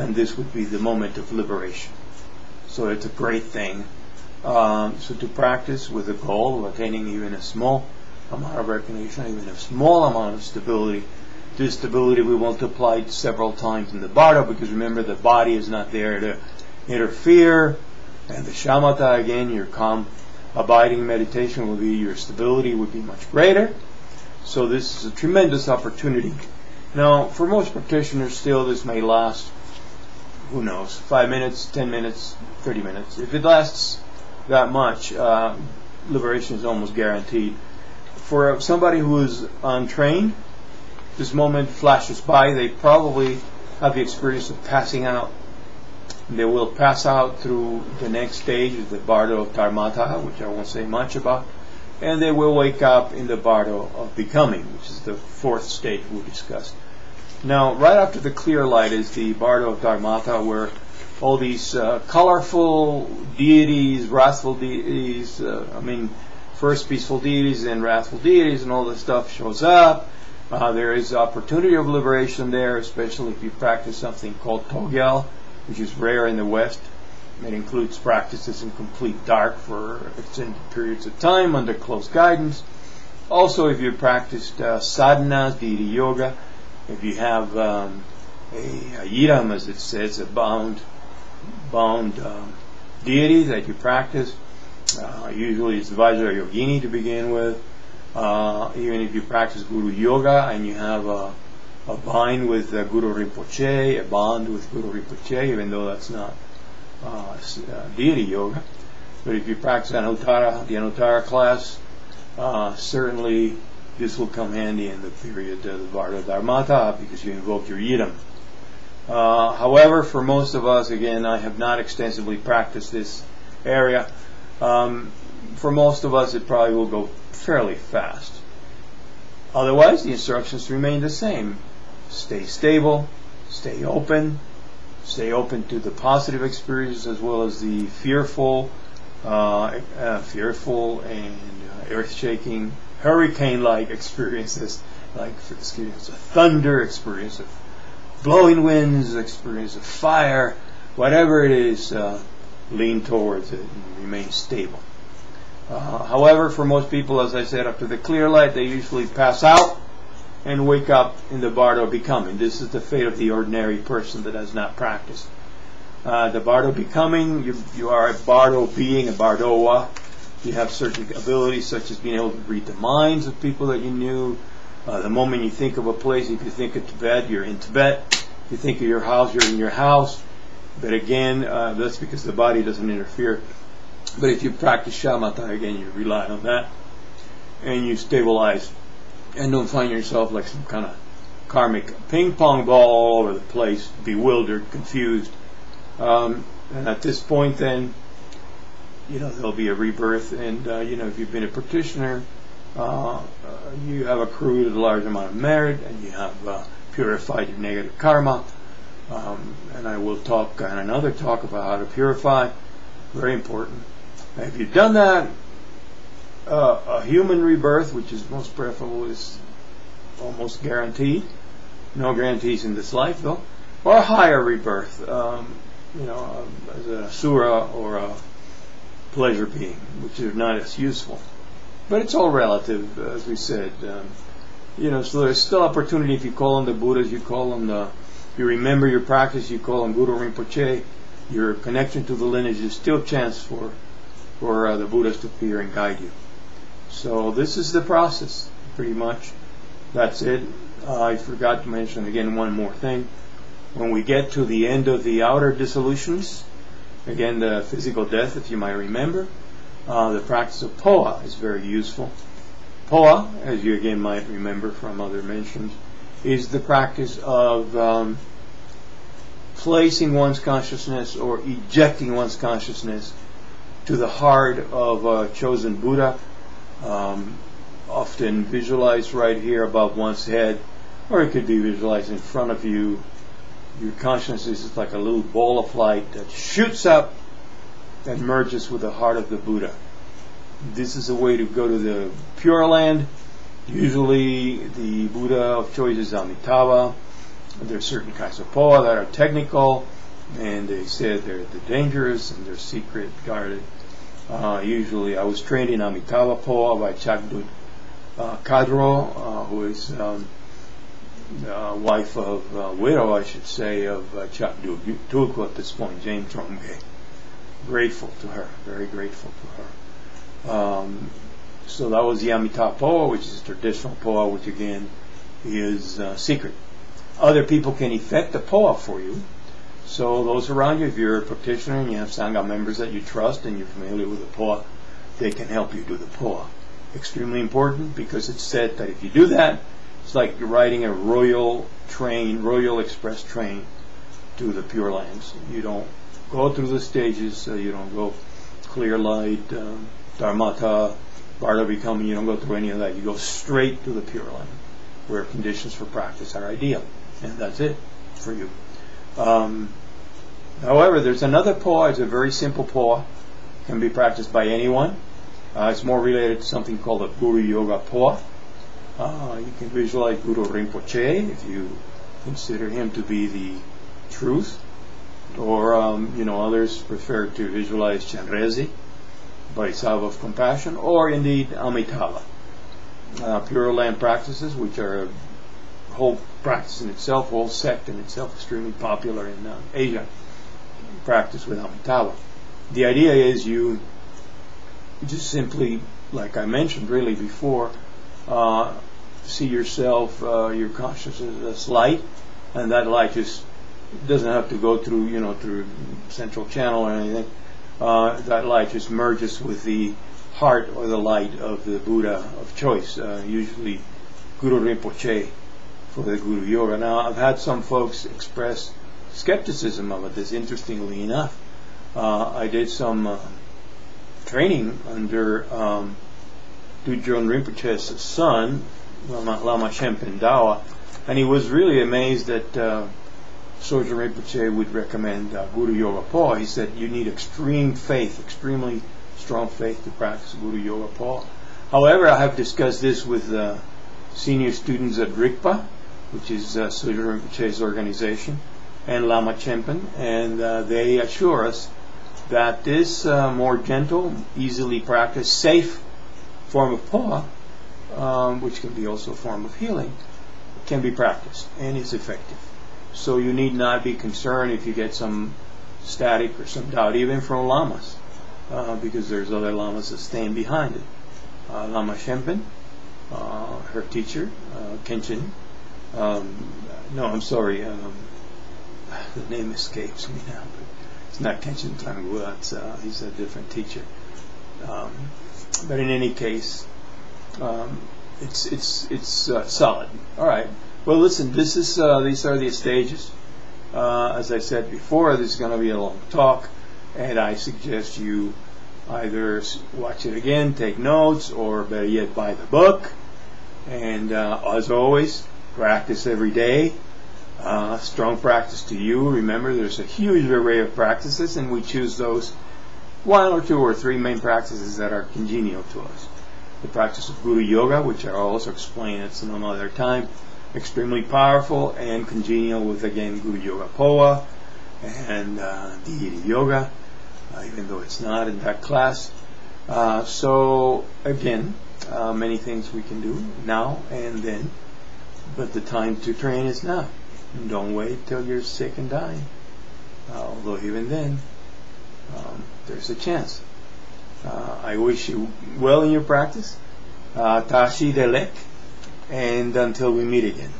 then this would be the moment of liberation. So it's a great thing. So to practice with the goal of attaining even a small amount of recognition, even a small amount of stability. This stability we multiply several times in the Bardo, because remember, the body is not there to interfere, and the shamatha, again, your calm abiding meditation will be, your stability would be much greater. So this is a tremendous opportunity. Now, for most practitioners, still this may last, who knows, 5 minutes, 10 minutes, 30 minutes. If it lasts that much, liberation is almost guaranteed. For somebody who is untrained, this moment flashes by. They probably have the experience of passing out. They will pass out through the next stage, the Bardo of Dharmata, which I won't say much about, and they will wake up in the Bardo of Becoming, which is the fourth stage we discussed. Now, right after the clear light is the Bardo of Dharmata, where all these colorful deities, wrathful deities, first peaceful deities and wrathful deities and all this stuff shows up. There is opportunity of liberation there, especially if you practice something called Togyal, which is rare in the West. It includes practices in complete dark for extended periods of time under close guidance. Also, if you practiced sadhanas, deity yoga, if you have a yiram, as it says, a bound deity that you practice, usually it's Vajra Yogini to begin with. Even if you practice Guru Yoga and you have a bind with Guru Rinpoche, a bond with Guru Rinpoche, even though that's not deity yoga. But if you practice the Anuttara class, certainly this will come handy in the period of the Bardo Dharmata, because you invoke your Yidam. However, for most of us, again, I have not extensively practiced this area. For most of us, it probably will go fairly fast. Otherwise, the instructions remain the same. Stay stable, stay open to the positive experiences as well as the fearful and earth-shaking, hurricane-like experiences, like experience of thunder, experience of blowing winds, experience of fire, whatever it is, lean towards it and remain stable. However, for most people, as I said, after the clear light, they usually pass out and wake up in the Bardo Becoming. This is the fate of the ordinary person that has not practiced. The Bardo Becoming, you are a Bardo being, a Bardoa. You have certain abilities, such as being able to read the minds of people that you knew. The moment you think of a place, if you think of Tibet, you're in Tibet. If you think of your house, you're in your house. But again, that's because the body doesn't interfere. But if you practice shamatha, again, you rely on that, and you stabilize, and don't find yourself like some kind of karmic ping pong ball all over the place, bewildered, confused. And at this point, then, there'll be a rebirth, and if you've been a practitioner, you have accrued a large amount of merit, and you have purified your negative karma. And I will talk on another talk about how to purify. Very important. If you've done that, a human rebirth, which is most preferable, is almost guaranteed. No guarantees in this life, though. Or a higher rebirth, as a asura or a pleasure being, which are not as useful. But it's all relative, as we said. So there's still opportunity. If you call on the Buddhas, you call on you remember your practice, you call on Guru Rinpoche, your connection to the lineage, is still a chance for the Buddhas to appear and guide you. So this is the process, pretty much. That's it. I forgot to mention again one more thing. When we get to the end of the outer dissolutions, again the physical death, if you might remember, the practice of Poa is very useful. Poa, as you again might remember from other mentions, is the practice of placing one's consciousness or ejecting one's consciousness to the heart of a chosen Buddha, often visualized right here above one's head, or it could be visualized in front of you. Your consciousness is like a little ball of light that shoots up and merges with the heart of the Buddha. This is a way to go to the Pure Land. Usually the Buddha of choice is Amitabha. There's certain kinds of poa that are technical, and they said they're dangerous and they're secret, guarded. Usually, I was trained in Amitabha poa by Chakdud Kadro, who is wife of, widow, I should say, of Chakdud Tulku at this point, James Romge. Grateful to her, very grateful to her. So that was the Amitabha poa, which is traditional poa, which again is secret. Other people can effect the poa for you. So those around you, if you're a practitioner and you have Sangha members that you trust and you're familiar with the poa, they can help you do the poa. Extremely important, because it's said that if you do that, it's like you're riding a royal train, royal express train to the Pure Lands. You don't go through the stages, you don't go clear light, dharmata, bardo becoming, you don't go through any of that. You go straight to the Pure Land, where conditions for practice are ideal. And that's it for you. However, there's another poa. It's a very simple poa. It can be practiced by anyone. It's more related to something called a Guru Yoga poa. You can visualize Guru Rinpoche if you consider him to be the truth. Or, others prefer to visualize Chenrezi, Bodhisattva of compassion, or indeed Amitabha. Pure Land practices, which are a whole practice in itself, whole sect in itself, extremely popular in Asia, practice with Amitabha. The idea is you just simply, like I mentioned really before, see yourself, your consciousness as light, and that light just doesn't have to go through, through central channel or anything. That light just merges with the heart or the light of the Buddha of choice, usually Guru Rinpoche for the Guru Yoga. Now, I've had some folks express skepticism about this, interestingly enough. I did some training under Dudjön Rinpoche's son, Lama Shenpen Dawa, and he was really amazed that Soja Rinpoche would recommend Guru Yoga poa. He said you need extreme faith, extremely strong faith to practice Guru Yoga poa. However, I have discussed this with senior students at Rigpa, which is Soja Rinpoche's organization, and Lama Shenpen, and they assure us that this more gentle, easily practiced, safe form of poa, which can be also a form of healing, can be practiced and is effective. So you need not be concerned if you get some static or some doubt, even from lamas, because there's other lamas that stand behind it. Lama Shenpen, her teacher, Kenshin, the name escapes me now, but it's not Kenshin Tangwa, he's a different teacher. But in any case, it's solid. All right. Well, listen. These are the stages. As I said before, this is going to be a long talk, and I suggest you either watch it again, take notes, or better yet, buy the book. And as always, practice every day. Strong practice to you. Remember, there's a huge array of practices, and we choose those one or two or three main practices that are congenial to us. The practice of Guru Yoga, which I'll also explain at some other time, extremely powerful and congenial with, again, Guru Yoga poa and Deity Yoga, even though it's not in that class. So, again, many things we can do now and then, but the time to train is now. Don't wait till you're sick and dying, although even then, there's a chance. I wish you well in your practice. Tashi Delek, and until we meet again.